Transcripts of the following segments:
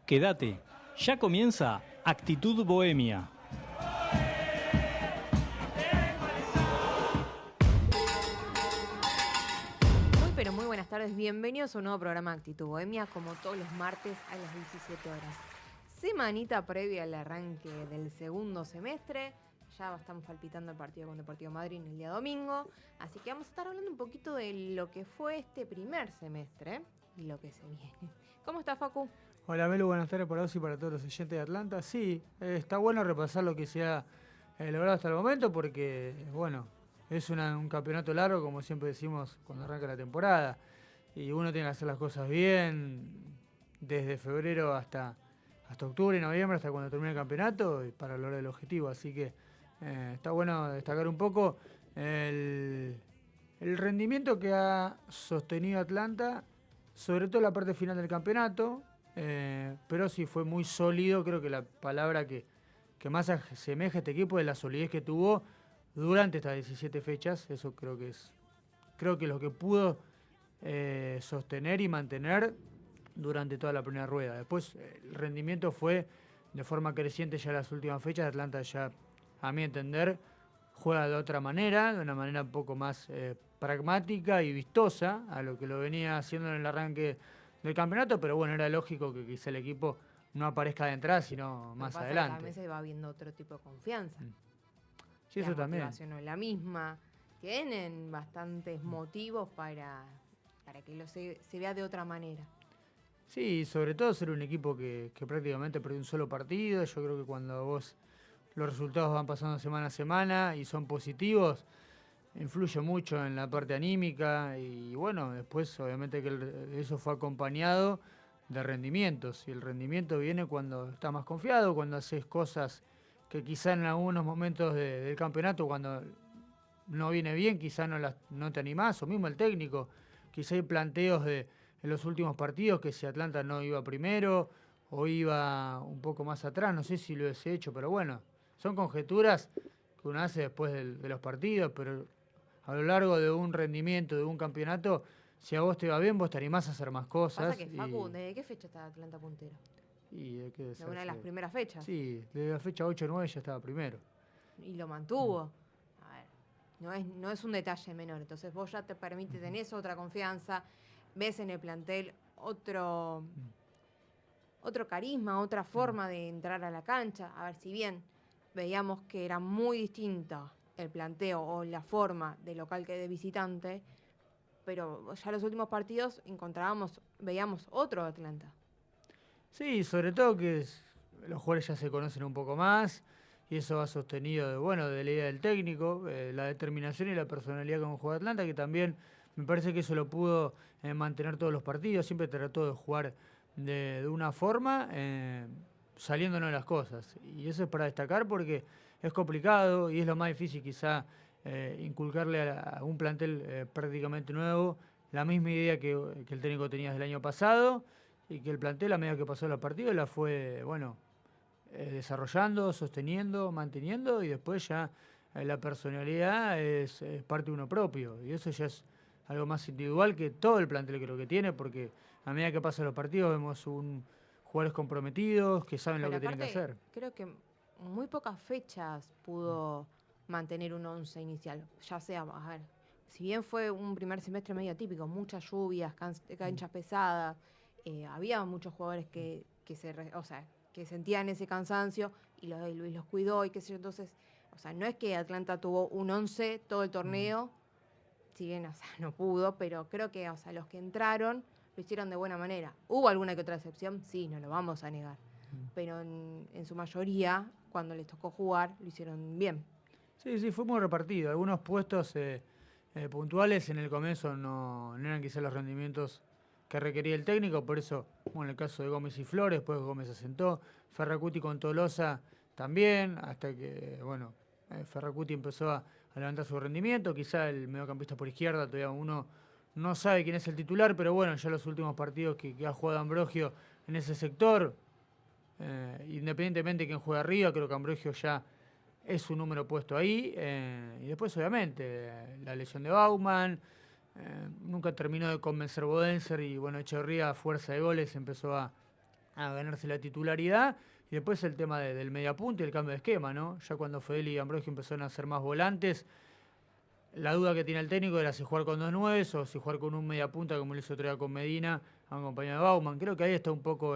Quédate, ya comienza Actitud Bohemia. Pero muy buenas tardes, bienvenidos a un nuevo programa Actitud Bohemia, como todos los martes a las 17 horas. Semanita previa al arranque del segundo semestre, ya estamos palpitando el partido con Deportivo Madryn el día domingo, así que vamos a estar hablando un poquito de lo que fue este primer semestre y lo que se viene. ¿Cómo estás, Facu? Hola Melu, buenas tardes para vos y para todos los oyentes de Atlanta. Sí, está bueno repasar lo que se ha logrado hasta el momento porque, bueno, es un campeonato largo, como siempre decimos cuando arranca la temporada. Y uno tiene que hacer las cosas bien desde febrero hasta octubre, noviembre, hasta cuando termine el campeonato, y para lograr el objetivo. Así que está bueno destacar un poco el rendimiento que ha sostenido Atlanta, sobre todo en la parte final del campeonato. Pero sí fue muy sólido. Creo que la palabra que más asemeja a este equipo es la solidez que tuvo durante estas 17 fechas. Eso creo que lo que pudo sostener y mantener durante toda la primera rueda. Después el rendimiento fue de forma creciente ya en las últimas fechas. Atlanta ya, a mi entender, juega de otra manera, de una manera un poco más pragmática y vistosa a lo que lo venía haciendo en el arranque del campeonato, pero bueno, era lógico que quizá el equipo no aparezca de entrada, sino más adelante. También se va viendo otro tipo de confianza. Sí, eso también. La motivación no es la misma. Tienen bastantes motivos para que se vea de otra manera. Sí, sobre todo ser un equipo que prácticamente perdió un solo partido. Yo creo que cuando los resultados van pasando semana a semana y son positivos, influye mucho en la parte anímica y bueno, después obviamente que eso fue acompañado de rendimientos y el rendimiento viene cuando estás más confiado, cuando haces cosas que quizá en algunos momentos del campeonato cuando no viene bien, quizá no te animás, o mismo el técnico, quizá hay planteos en los últimos partidos que si Atlanta no iba primero o iba un poco más atrás, no sé si lo hubiese hecho, pero bueno, son conjeturas que uno hace después de los partidos, pero a lo largo de un rendimiento, de un campeonato, si a vos te va bien, vos te animás a hacer más cosas. Pasa que, Facu, ¿desde qué fecha está Atlanta puntero? ¿De una de las primeras fechas? Sí, desde la fecha 8 o 9 ya estaba primero. Y lo mantuvo. A ver, no es un detalle menor. Entonces vos ya te permite, tenés otra confianza, ves en el plantel otro carisma, otra forma de entrar a la cancha. A ver, si bien veíamos que era muy distinta el planteo o la forma de local que de visitante, pero ya en los últimos partidos veíamos otro Atlanta. Sí, sobre todo que los jugadores ya se conocen un poco más y eso va sostenido de la idea del técnico, la determinación y la personalidad como juega Atlanta, que también me parece que eso lo pudo mantener todos los partidos, siempre trató de jugar de una forma, saliéndonos de las cosas. Y eso es para destacar porque es complicado y es lo más difícil quizá inculcarle a un plantel prácticamente nuevo la misma idea que el técnico tenía del año pasado y que el plantel a medida que pasó los partidos la fue, desarrollando, sosteniendo, manteniendo y después ya la personalidad es parte de uno propio y eso ya es algo más individual que todo el plantel creo que tiene porque a medida que pasan los partidos vemos jugadores comprometidos que saben lo que tienen que hacer. Creo que muy pocas fechas pudo mantener un 11 inicial, ya sea, a ver, si bien fue un primer semestre medio típico, muchas lluvias, canchas pesadas, había muchos jugadores que sentían ese cansancio y Luis los cuidó y qué sé yo, entonces, no es que Atlanta tuvo un 11 todo el torneo, si bien, no pudo, pero creo que, los que entraron lo hicieron de buena manera. ¿Hubo alguna que otra excepción? Sí, no lo vamos a negar. Pero en su mayoría, cuando les tocó jugar, lo hicieron bien. Sí, fue muy repartido. Algunos puestos puntuales en el comienzo no eran quizás los rendimientos que requería el técnico, por eso, en el caso de Gómez y Flores, después Gómez asentó, Ferracuti con Tolosa también, hasta que, Ferracuti empezó a levantar su rendimiento, quizá el mediocampista por izquierda, todavía uno no sabe quién es el titular, pero bueno, ya los últimos partidos que ha jugado Ambrogio en ese sector, independientemente de quién juega arriba, creo que Ambrogio ya es su número puesto ahí. Y después, obviamente, la lesión de Bauman, nunca terminó de convencer Bodenser y Echeverría a fuerza de goles empezó a a ganarse la titularidad. Y después el tema del mediapunta y el cambio de esquema, ¿no? Ya cuando Fedeli y Ambrogio empezaron a ser más volantes, la duda que tiene el técnico era si jugar con 2 9 o si jugar con un mediapunta como lo hizo otro día con Medina, acompañado de Bauman. Creo que ahí está un poco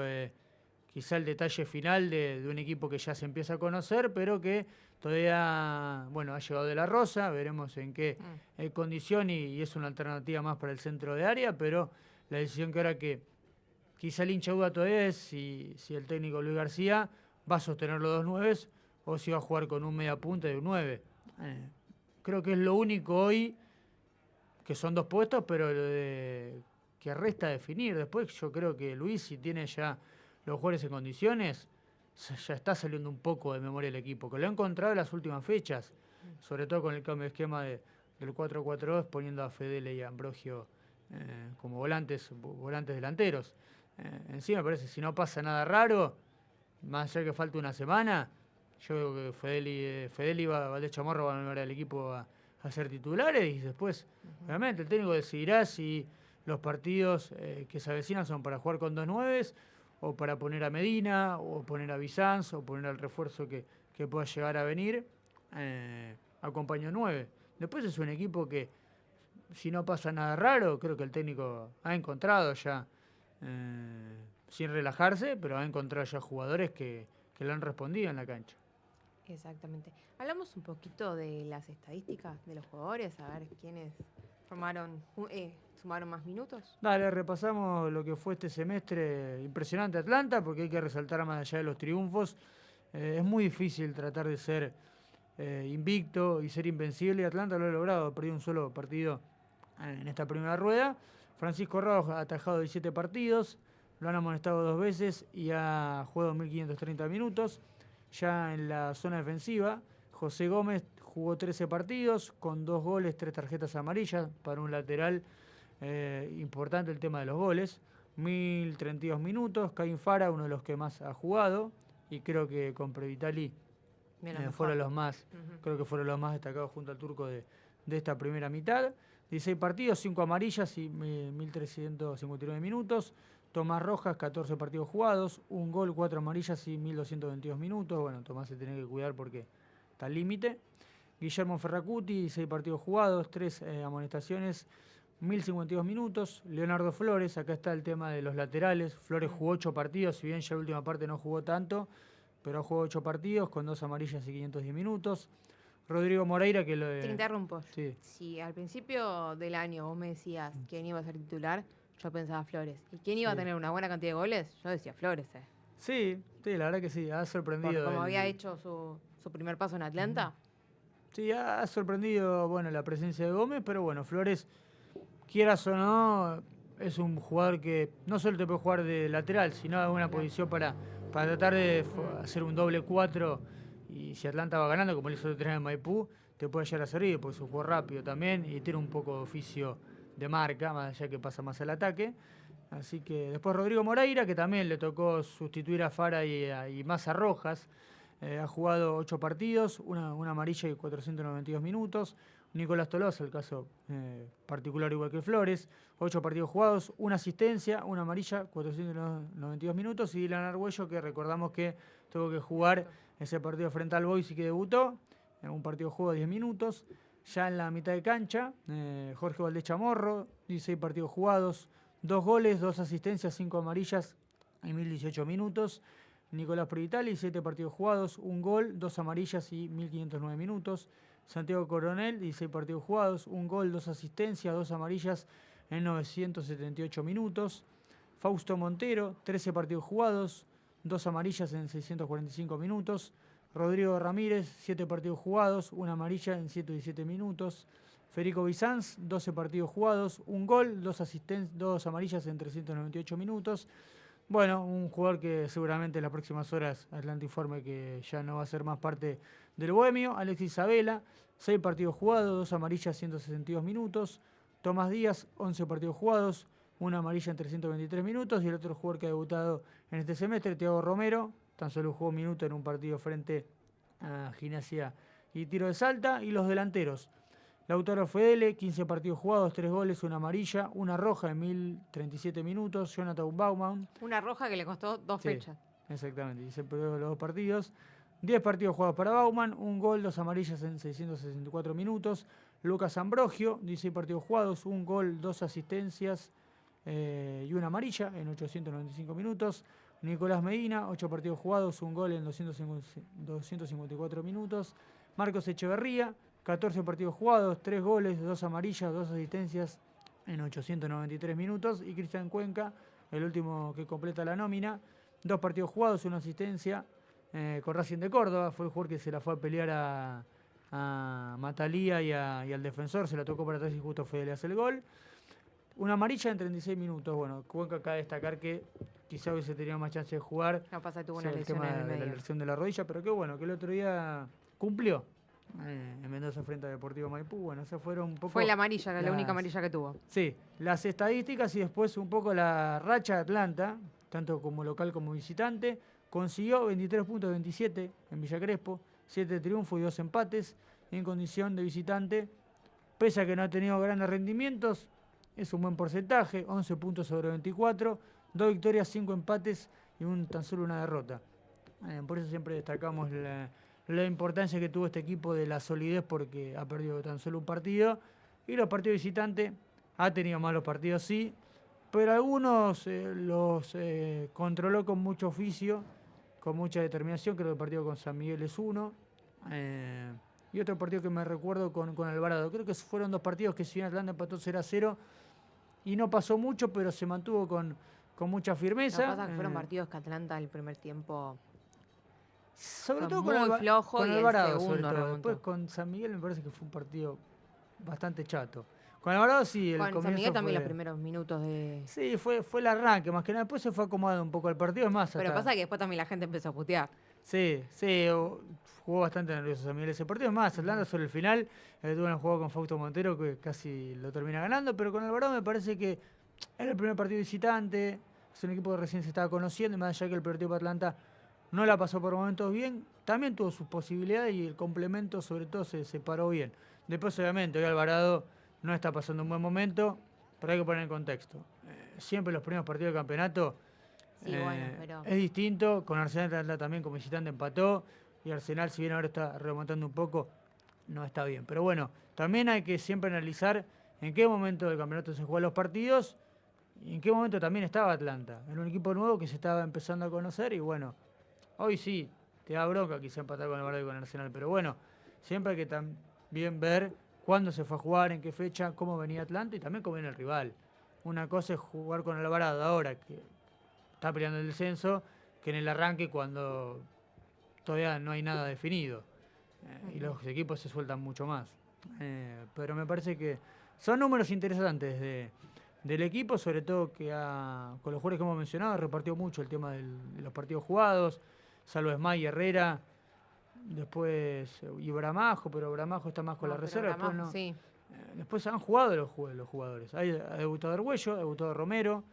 quizá el detalle final de un equipo que ya se empieza a conocer, pero que todavía, bueno, ha llegado de la Rosa, veremos en qué condición y es una alternativa más para el centro de área, pero la decisión que ahora que quizá el hincha duda todavía es si el técnico Luis García va a sostener los 2 9 o si va a jugar con un mediapunta y un 9. Creo que es lo único hoy, que son 2 puestos, pero que resta definir. Después yo creo que Luis, si tiene ya los jugadores en condiciones, ya está saliendo un poco de memoria el equipo, que lo ha encontrado en las últimas fechas, sobre todo con el cambio de esquema del 4-4-2, poniendo a Fedele y a Ambrogio como volantes delanteros. Encima parece, si no pasa nada raro, más allá que falta una semana, yo creo que Fedeli y Valdés Chamorro van a volver al equipo a ser titulares y después, realmente, el técnico decidirá si los partidos que se avecinan son para jugar con 2 9 o para poner a Medina, o poner a Bizanz, o poner al refuerzo que pueda llegar a venir, acompaña 9. Después es un equipo que, si no pasa nada raro, creo que el técnico ha encontrado ya, sin relajarse, pero ha encontrado ya jugadores que le han respondido en la cancha. Exactamente. Hablamos un poquito de las estadísticas de los jugadores, a ver quiénes sumaron más minutos. Dale, repasamos lo que fue este semestre impresionante Atlanta, porque hay que resaltar más allá de los triunfos. Es muy difícil tratar de ser invicto y ser invencible, y Atlanta lo ha logrado, ha perdido un solo partido en esta primera rueda. Francisco Ramos ha atajado 17 partidos, lo han amonestado 2 veces y ha jugado 1.530 minutos. Ya en la zona defensiva, José Gómez jugó 13 partidos, con 2 goles, 3 tarjetas amarillas, para un lateral importante el tema de los goles. 1.032 minutos, Caín Fara, uno de los que más ha jugado, y creo que con Previtali fueron los más, creo que fueron los más destacados junto al turco de esta primera mitad. 16 partidos, 5 amarillas y 1.359 minutos. Tomás Rojas, 14 partidos jugados, 1 gol, 4 amarillas y 1.222 minutos. Bueno, Tomás se tiene que cuidar porque está al límite. Guillermo Ferracuti, 16 partidos jugados, 3 amonestaciones, 1.052 minutos. Leonardo Flores, acá está el tema de los laterales. Flores jugó 8 partidos, si bien ya la última parte no jugó tanto, pero jugó 8 partidos con 2 amarillas y 510 minutos. Rodrigo Moreira, que lo de... Te interrumpo. Sí. Si al principio del año vos me decías quién iba a ser titular, yo pensaba Flores. ¿Y quién iba a tener una buena cantidad de goles? Yo decía Flores. Sí, la verdad que sí, ha sorprendido. Como había hecho su primer paso en Atlanta. Sí, ha sorprendido, bueno, la presencia de Gómez, pero bueno, Flores, quieras o no, es un jugador que no solo te puede jugar de lateral, sino de una posición para tratar de hacer un doble 4, y si Atlanta va ganando, como lo hizo el otro día en Maipú, te puede llegar a servir, porque es un jugador rápido también y tiene un poco de oficio de marca, más allá que pasa más al ataque. Así que después Rodrigo Moreira, que también le tocó sustituir a Fara y más a Rojas. Ha jugado 8 partidos, una amarilla y 492 minutos. Nicolás Tolosa, el caso particular igual que Flores, 8 partidos jugados, una asistencia, una amarilla, 492 minutos. Y Dylan Argüello, que recordamos que tuvo que jugar ese partido frente al Boys y que debutó, en un partido jugó 10 minutos. Ya en la mitad de cancha, Jorge Valdés Chamorro, 16 partidos jugados, 2 goles, 2 asistencias, 5 amarillas y 1.018 minutos. Nicolás Previtali, 7 partidos jugados, 1 gol, 2 amarillas y 1.509 minutos. Santiago Coronel, 16 partidos jugados, 1 gol, 2 asistencias, 2 amarillas en 978 minutos. Fausto Montero, 13 partidos jugados, 2 amarillas en 645 minutos. Rodrigo Ramírez, 7 partidos jugados, 1 amarilla en 117 minutos. Federico Bizanz, 12 partidos jugados, 1 gol, 2 amarillas en 398 minutos. Bueno, un jugador que seguramente en las próximas horas Atlanta informe que ya no va a ser más parte del Bohemio. Alexis Sabela, 6 partidos jugados, 2 amarillas, 162 minutos. Tomás Díaz, 11 partidos jugados, 1 amarilla en 323 minutos. Y el otro jugador que ha debutado en este semestre, Thiago Romero, tan solo jugó un minuto en un partido frente a Gimnasia y Tiro de Salta. Y los delanteros, Lautaro Fedele, 15 partidos jugados, 3 goles, 1 amarilla, 1 roja en 1037 minutos. Jonathan Baumann. Una roja que le costó 2 Sí, fechas. exactamente, y se perdió los 2 partidos. 10 partidos jugados para Baumann, 1 gol, 2 amarillas en 664 minutos. Lucas Ambrogio, 16 partidos jugados, 1 gol, 2 asistencias y 1 amarilla en 895 minutos. Nicolás Medina, 8 partidos jugados, 1 gol en 254 minutos. Marcos Echeverría, 14 partidos jugados, 3 goles, 2 amarillas, 2 asistencias en 893 minutos. Y Cristian Cuenca, el último que completa la nómina, 2 partidos jugados, 1 asistencia con Racing de Córdoba. Fue el jugador que se la fue a pelear a Matalía y al defensor, se la tocó para atrás y justo Fede le hace el gol. Una amarilla en 36 minutos. Bueno, Cuenca acá destacar que quizá hubiese tenido más chance de jugar. No pasa, tuvo O sea, una el lesión tema en el de la medio. lesión de la rodilla, pero qué bueno, que el otro día cumplió en Mendoza frente a Deportivo Maipú. Bueno, esas fueron un poco... Fue la amarilla, la única las- amarilla que tuvo. Sí, las estadísticas y después un poco la racha de Atlanta, tanto como local como visitante. Consiguió 23 puntos, 27 en Villa Crespo, 7 triunfos y 2 empates en condición de visitante. Pese a que no ha tenido grandes rendimientos, es un buen porcentaje, 11 puntos sobre 24, 2 victorias, 5 empates y tan solo una derrota. Por eso siempre destacamos la importancia que tuvo este equipo de la solidez, porque ha perdido tan solo un partido. Y los partidos visitantes, ha tenido malos partidos, sí, pero algunos los controló con mucho oficio, con mucha determinación. Creo que el partido con San Miguel es uno. Y otro partido que me recuerdo con Alvarado. Creo que fueron 2 partidos que si bien Atlanta empató 0-0 y no pasó mucho, pero se mantuvo con mucha Lo que firmeza. pasa es que fueron partidos que Atlanta el primer tiempo Sobre fue todo muy flojo con y el Alvarado, sobre segundo todo. remontó. Después con San Miguel me parece que fue un partido bastante chato. Con Alvarado sí, el Con San comienzo Miguel también fue... los primeros minutos de... Sí, fue el arranque, más que nada. Después se fue acomodando un poco el partido, es más. Pero hasta- pasa que después también la gente empezó a putear. Sí, jugó bastante nervioso San Miguel ese partido. Es más, Atlanta sobre el final tuvo un juego con Fausto Montero que casi lo termina ganando, pero con Alvarado me parece que era el primer partido visitante, es un equipo que recién se estaba conociendo, y más allá que el partido para Atlanta no la pasó por momentos bien, también tuvo sus posibilidades y el complemento sobre todo se paró bien. Después obviamente hoy Alvarado no está pasando un buen momento, pero hay que poner en contexto. Siempre los primeros partidos del campeonato Sí, bueno, pero... es distinto. Con Arsenal Atlanta también como visitante empató, y Arsenal, si bien ahora está remontando un poco, no está bien. Pero bueno, también hay que siempre analizar en qué momento del campeonato se juegan los partidos y en qué momento también estaba Atlanta. Era un equipo nuevo que se estaba empezando a conocer y bueno, hoy sí, te da bronca quizá empatar con el Alvarado y con Arsenal, pero bueno, siempre hay que también ver cuándo se fue a jugar, en qué fecha, cómo venía Atlanta y también cómo viene el rival. Una cosa es jugar con el Alvarado ahora, que está peleando el descenso, que en el arranque cuando todavía no hay nada definido. Y los equipos se sueltan mucho más. Pero me parece que son números interesantes del equipo, sobre todo que con los jugadores que hemos mencionado, repartió mucho el tema de los partidos jugados, salvo Esmay y Herrera, después y Bramajo, pero Bramajo está más con la pero reserva. Después, Bramajo, no. sí. Después han jugado los jugadores. Ha debutado Argüello, ha debutado Romero,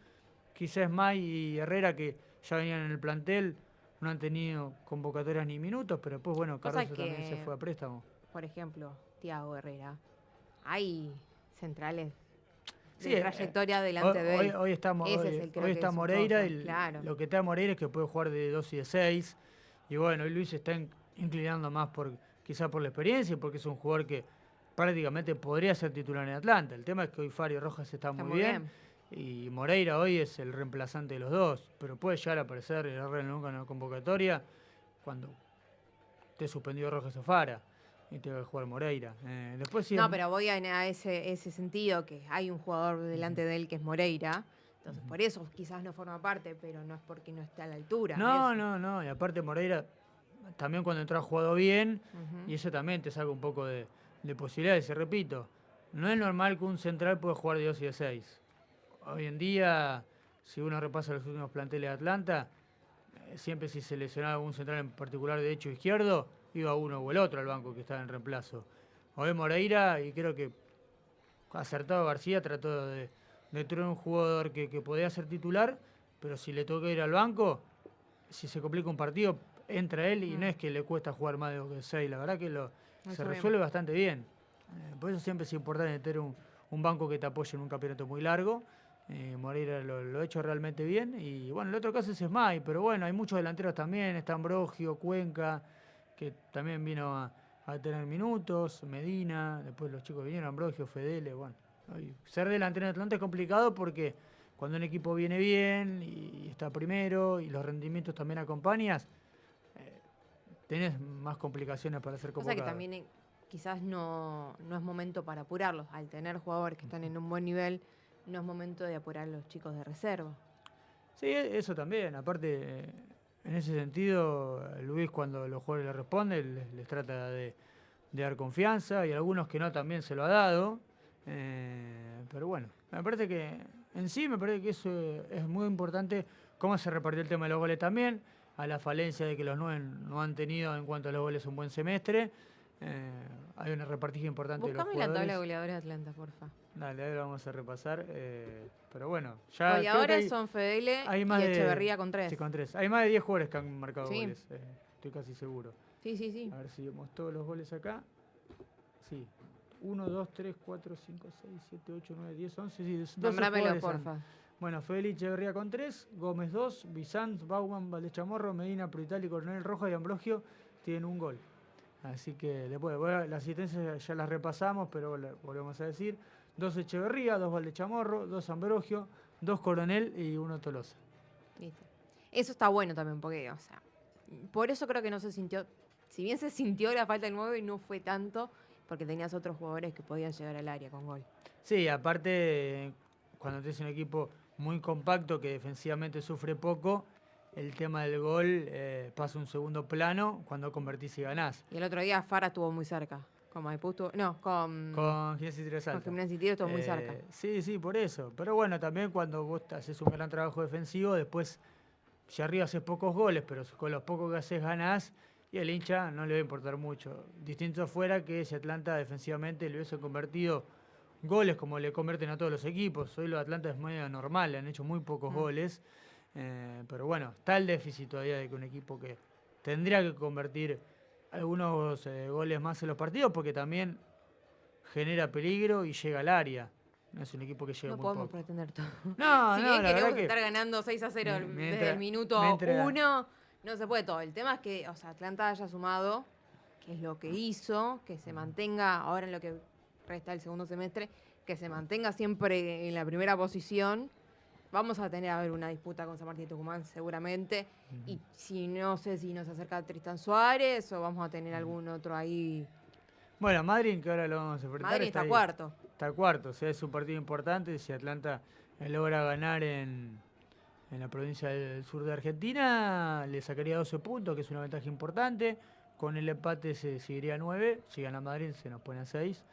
quizás May y Herrera, que ya venían en el plantel, no han tenido convocatorias ni minutos, pero después, bueno, Pasa Cardoso también que- se fue a préstamo. Por ejemplo, Thiago Herrera. Hay centrales Sí, de trayectoria delante de él. Hoy estamos, Ese hoy, es el- creo hoy que está es su Moreira, cosa, claro. lo que te da Moreira es que puede jugar de 2 y de 6. Y bueno, hoy Luis se está inclinando más quizá por la experiencia y porque es un jugador que prácticamente podría ser titular en Atlanta. El tema es que hoy Fari Rojas está muy bien. Y Moreira hoy es el reemplazante de los dos, pero puede llegar a aparecer Herrera nunca en la convocatoria cuando te suspendió Rojas o Fara y te va a jugar Moreira. Después sí No, pero voy a ese sentido, que hay un jugador delante de él que es Moreira. Entonces, por eso quizás no forma parte, pero no es porque no esté a la altura. No, eso. no. Y aparte Moreira también cuando entró ha jugado bien Ujú. y eso también te saca un poco de posibilidades. Y repito, no es normal que un central pueda jugar de 2 y de 6. Hoy en día, si uno repasa los últimos planteles de Atlanta, siempre si se lesionaba algún central en particular de derecho o izquierdo, iba uno o el otro al banco que estaba en reemplazo. Hoy Moreira, y creo que acertado García, trató de tener un jugador que podía ser titular, pero si le toca ir al banco, si se complica un partido, entra él y no es que le cuesta jugar más de 2 que 6. La verdad que Eso se bien. resuelve bastante bien. Por eso siempre es importante tener un banco que te apoye en un campeonato muy largo. Moreira lo ha hecho realmente bien. Y bueno, el otro caso es Esmay, pero bueno, hay muchos delanteros también. Está Ambrogio, Cuenca, que también vino a tener minutos, Medina, después los chicos vinieron, Ambrogio, Fedele, bueno. Ser delantero en Atlanta es complicado porque cuando un equipo viene bien y está primero y los rendimientos también acompañas, tenés más complicaciones para ser Cosa convocado. que también quizás no es momento para apurarlos. Al tener jugadores que están en un buen nivel, no es momento de apurar a los chicos de reserva. Sí, eso también. Aparte, en ese sentido, Luis cuando los jugadores le responden, les trata de dar confianza y algunos que no también se lo ha dado. Pero bueno, me parece que en sí me parece que eso es muy importante cómo se repartió el tema de los goles también, a la falencia de que los 9 no han tenido en cuanto a los goles un buen semestre. Hay una repartija importante de los Buscame la jugadores. tabla de goleadores de Atlanta, porfa. Dale, ahora vamos a repasar. Pero bueno, ya creo que Goleadores son Fedele hay y más de- Echeverría con 3. Sí, con 3. Hay más de 10 jugadores que han marcado Sí. goles, estoy casi seguro. Sí. A ver si vemos todos los goles acá. Sí. 1, 2, 3, 4, 5, 6, 7, 8, 9, 10, 11. Sí, 12 Nombrámelo, jugadores han- porfa. Bueno, Fedele Echeverría con 3, Gómez 2, Bizanz, Bauman, Valdechamorro, Medina, Pruitali, Coronel Rojas y Ambrogio tienen un gol. Así que después, bueno, las asistencias ya las repasamos, pero volvemos a decir. 2 Echeverría, 2 Valdechamorro, 2 Ambrogio, 2 Coronel y 1 Tolosa. Listo. Eso está bueno también, porque, o sea, por eso creo que no se sintió, si bien se sintió la falta del 9, no fue tanto, porque tenías otros jugadores que podían llegar al área con gol. Sí, aparte, cuando tienes un equipo muy compacto que defensivamente sufre poco, el tema del gol pasa a un segundo plano cuando convertís y ganás. Y el otro día Fara estuvo muy cerca. Con Maipú estuvo, no, con Con Gimnasia y Tiro Salta. Gimnasia y Tiro estuvo muy cerca. Sí, por eso. Pero bueno, también cuando vos haces un gran trabajo defensivo, después, si arriba haces pocos goles, pero con los pocos que haces ganás, y al hincha no le va a importar mucho. Distinto fuera que si Atlanta defensivamente le hubiese convertido goles como le convierten a todos los equipos. Hoy los Atlanta es medio normal, le han hecho muy pocos goles. Pero bueno, está el déficit todavía de que un equipo que tendría que convertir algunos goles más en los partidos porque también genera peligro y llega al área. No es un equipo que llega No muy podemos poco. pretender todo. No, Si no, bien la queremos verdad que estar ganando 6-0 desde mientras- el minuto mientras- 1, no se puede todo. El tema es que, o sea, Atlanta haya sumado, que es lo que hizo, que se mantenga ahora en lo que resta el segundo semestre, que se mantenga siempre en la primera posición. Vamos a tener a ver una disputa con San Martín de Tucumán seguramente. Y si no sé si nos acerca Tristan Suárez o vamos a tener algún otro ahí. Bueno, Madrid, que ahora lo vamos a enfrentar. Madrid está ahí. cuarto. Está cuarto, o sea, es un partido importante. Si Atlanta logra ganar en la provincia del sur de Argentina, le sacaría 12 puntos, que es una ventaja importante. Con el empate se seguiría a 9. Si gana Madrid, se nos pone a 6.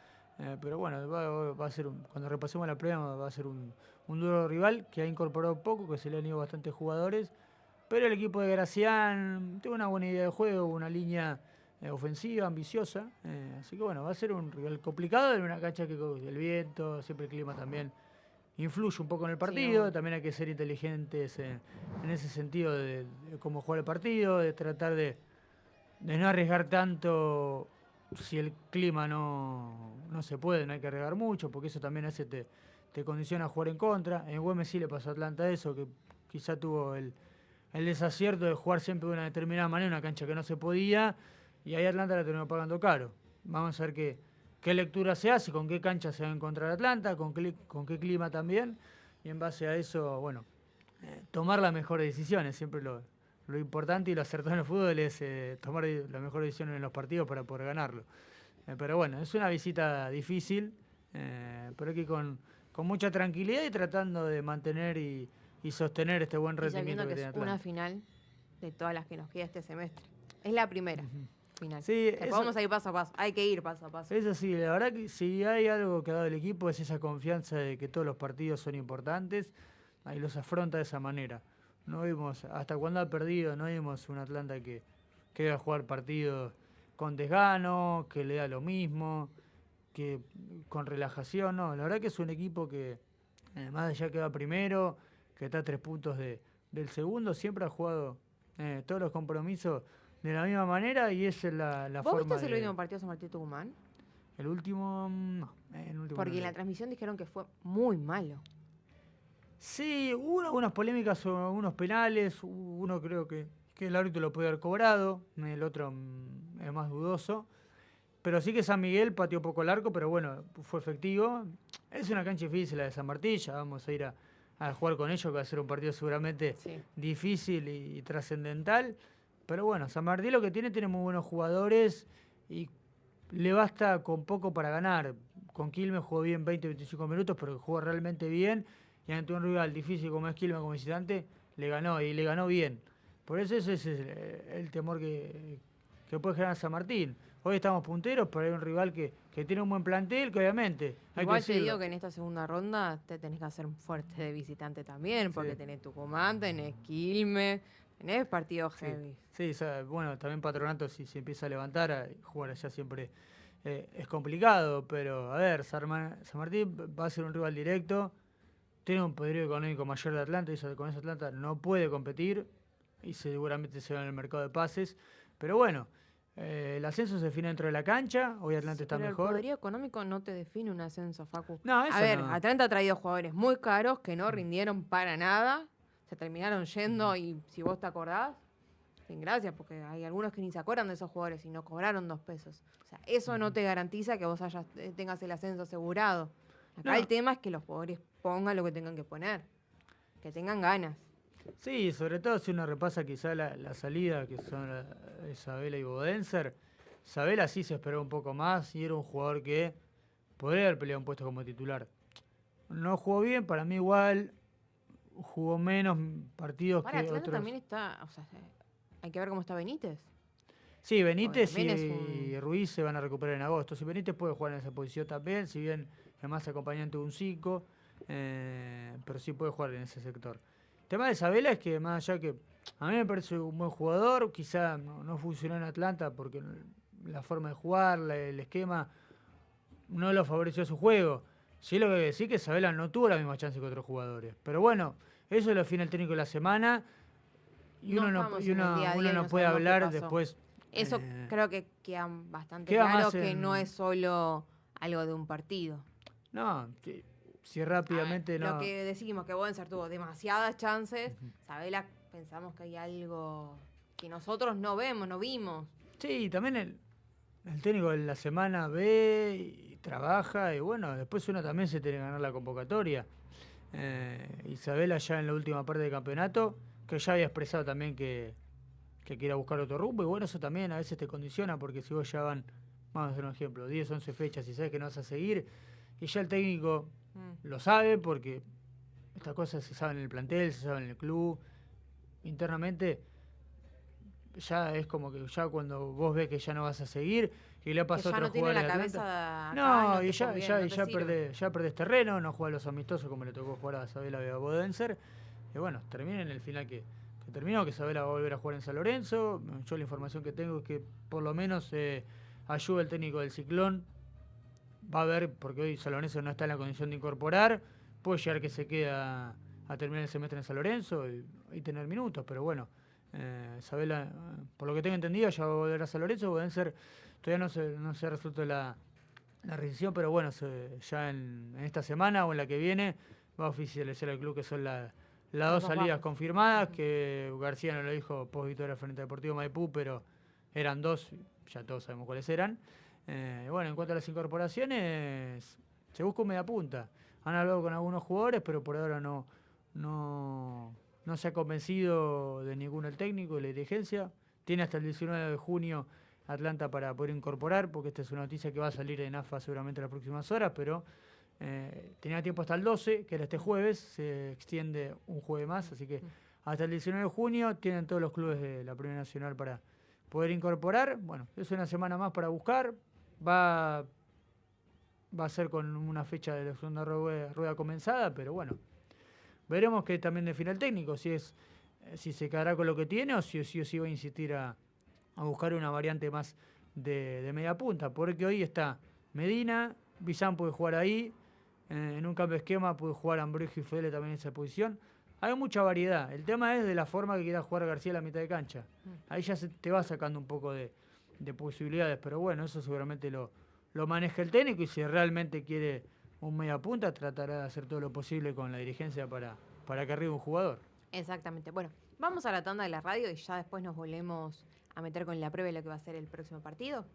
Pero bueno, va a ser cuando repasemos la prueba, va a ser un duro rival que ha incorporado poco, que se le han ido bastantes jugadores. Pero el equipo de Gracián tiene una buena idea de juego, una línea ofensiva, ambiciosa. Así que bueno, va a ser un rival complicado en una cancha que el viento, siempre el clima también influye un poco en el partido. bueno. También hay que ser inteligentes en ese sentido de cómo jugar el partido, de tratar de no arriesgar tanto si el clima no se puede, no hay que arriesgar mucho, porque eso también te condiciona a jugar en contra. En Güemes sí le pasó a Atlanta eso, que quizá tuvo el desacierto de jugar siempre de una determinada manera, una cancha que no se podía, y ahí Atlanta la terminó pagando caro. Vamos a ver qué lectura se hace, con qué cancha se va a encontrar Atlanta, con qué clima también, y en base a eso, bueno, tomar las mejores decisiones. Siempre lo importante y lo acertado en el fútbol es tomar las mejores decisiones en los partidos para poder ganarlo. Pero bueno, es una visita difícil, pero hay que ir con mucha tranquilidad y tratando de mantener y sostener este buen Y rendimiento sabiendo que que tiene es una Atlanta. final de todas las que nos queda este semestre. Es la primera final. Sí, Después eso- vamos a ir paso a paso. Hay que ir paso a paso. Eso sí, la verdad que si hay algo que ha dado el equipo es esa confianza de que todos los partidos son importantes, ahí los afronta de esa manera. No vimos, hasta cuando ha perdido, no vimos un Atlanta que va a jugar partidos con desgano, que le da lo mismo, que con relajación, no. La verdad que es un equipo que, más allá que va primero, que está a 3 puntos del segundo, siempre ha jugado todos los compromisos de la misma manera y esa es la ¿Vos forma viste el de... último partido de San Martín de Tucumán? El último, no, el último Porque no en la leí. transmisión dijeron que fue muy malo. Sí, hubo algunas polémicas sobre unos penales, uno creo que el árbitro lo puede haber cobrado, el otro es más dudoso. Pero sí que San Miguel pateó poco el arco, pero bueno, fue efectivo. Es una cancha difícil la de San Martín, ya vamos a ir a jugar con ellos, que va a ser un partido seguramente Sí. difícil y trascendental. Pero bueno, San Martín lo que tiene muy buenos jugadores y le basta con poco para ganar. Con Quilmes jugó bien 20-25 minutos, pero jugó realmente bien. Y ante un rival difícil como es Quilmes como visitante, le ganó y le ganó bien. Por eso ese es el temor que puede generar San Martín. Hoy estamos punteros, pero hay un rival que tiene un buen plantel, que obviamente hay Igual que te decirlo. digo que en esta segunda ronda te tenés que hacer fuerte de visitante también, porque Sí. tenés Tucumán, tenés Quilmes, tenés partidos Sí, heavy. sí, bueno, también Patronato si se empieza a levantar, jugar allá siempre es complicado, pero a ver, San Martín va a ser un rival directo, tiene un poderío económico mayor de Atlanta, y con ese Atlanta no puede competir y seguramente se va en el mercado de pases, pero bueno, el ascenso se define dentro de la cancha, hoy Atlanta está Pero el mejor. poderío económico no te define un ascenso, Facu. No, eso A ver, no. Atlanta ha traído jugadores muy caros que no rindieron para nada, se terminaron yendo y si vos te acordás, sin gracias, porque hay algunos que ni se acuerdan de esos jugadores y no cobraron 2 pesos. O sea, eso no te garantiza que vos tengas el ascenso asegurado. Acá No. el tema es que los jugadores pongan lo que tengan que poner, que tengan ganas. Sí, sobre todo si uno repasa quizá la salida, que son Isabela y Bodenser. Isabela sí se esperó un poco más y era un jugador que podría haber peleado un puesto como titular. No jugó bien, para mí igual, jugó menos partidos Para que Atlanta otros. también está, o sea, hay que ver cómo está Benítez. Sí, Benítez también es y Ruiz se van a recuperar en agosto. Si Benítez puede jugar en esa posición también, si bien es más acompañante de un 5, pero sí puede jugar en ese sector. El tema de Isabela es que más allá que a mí me parece un buen jugador, quizá no funcionó en Atlanta porque la forma de jugar, el esquema, no lo favoreció su juego. Sí lo que decir que Isabela no tuvo la misma chance que otros jugadores. Pero bueno, eso lo define el técnico de la semana y No uno no, estamos y en el día a uno día y no no puede sabemos qué hablar pasó. después. Eso eh, creo que queda bastante queda claro más que no en- es solo algo de un partido. No, si A ver, rápidamente lo no. que decimos que Bodenser tuvo demasiadas chances, Sabela pensamos que hay algo que nosotros no vemos, no vimos. Sí, también el técnico de la semana ve y trabaja y bueno, después uno también se tiene que ganar la convocatoria. Isabela ya en la última parte del campeonato, que ya había expresado también que quiera buscar otro rumbo y bueno, eso también a veces te condiciona porque si vos ya vamos a hacer un ejemplo, 10, 11 fechas y sabes que no vas a seguir y ya el técnico lo sabe porque estas cosas se saben en el plantel, se saben en el club, internamente ya es como que ya cuando vos ves que ya no vas a seguir y le ha Que pasado ya a no otros tiene jugadores la de Atlanta. cabeza acá, No, te y ya, conviene, ya, no te ya, sirve. ya perdés terreno, no juega a los amistosos como le tocó jugar a Sabela y a Bodenser. Y bueno, termina en el final que terminó, que Sabela va a volver a jugar en San Lorenzo. Yo la información que tengo es que por lo menos ayuda el técnico del Ciclón. Va a ver, porque hoy San Lorenzo no está en la condición de incorporar. Puede llegar que se queda a terminar el semestre en San Lorenzo y tener minutos, pero bueno. Sabela, por lo que tengo entendido, ya va a volver a San Lorenzo. Bodenser todavía no se ha resuelto la rescisión, pero bueno, ya en esta semana o en la que viene va a oficializar el club que son las dos dos salidas bajas. confirmadas, que García no lo dijo post victoria frente a Deportivo Maipú, pero eran dos, ya todos sabemos cuáles eran. Bueno, en cuanto a las incorporaciones, se busca un mediapunta. Han hablado con algunos jugadores, pero por ahora no se ha convencido de ninguno el técnico y la dirigencia. Tiene hasta el 19 de junio Atlanta para poder incorporar, porque esta es una noticia que va a salir en AFA seguramente en las próximas horas, pero tenía tiempo hasta el 12, que era este jueves, se extiende un jueves más, así que hasta el 19 de junio tienen todos los clubes de la Primera Nacional para poder incorporar. Bueno, es una semana más para buscar, va a ser con una fecha de la segunda rueda comenzada, pero bueno, veremos que también define el técnico, si se quedará con lo que tiene o si va a insistir a buscar una variante más de media punta, porque hoy está Medina, Bizán puede jugar ahí, en un cambio de esquema puede jugar Ambrogio y Fedele también en esa posición. Hay mucha variedad, el tema es de la forma que quiera jugar García a la mitad de cancha. Ahí ya te va sacando un poco de posibilidades, pero bueno, eso seguramente lo lo maneja el técnico y si realmente quiere un media punta, tratará de hacer todo lo posible con la dirigencia para que arribe un jugador. Exactamente. Bueno, vamos a la tanda de la radio y ya después nos volvemos a meter con la previa de lo que va a ser el próximo partido.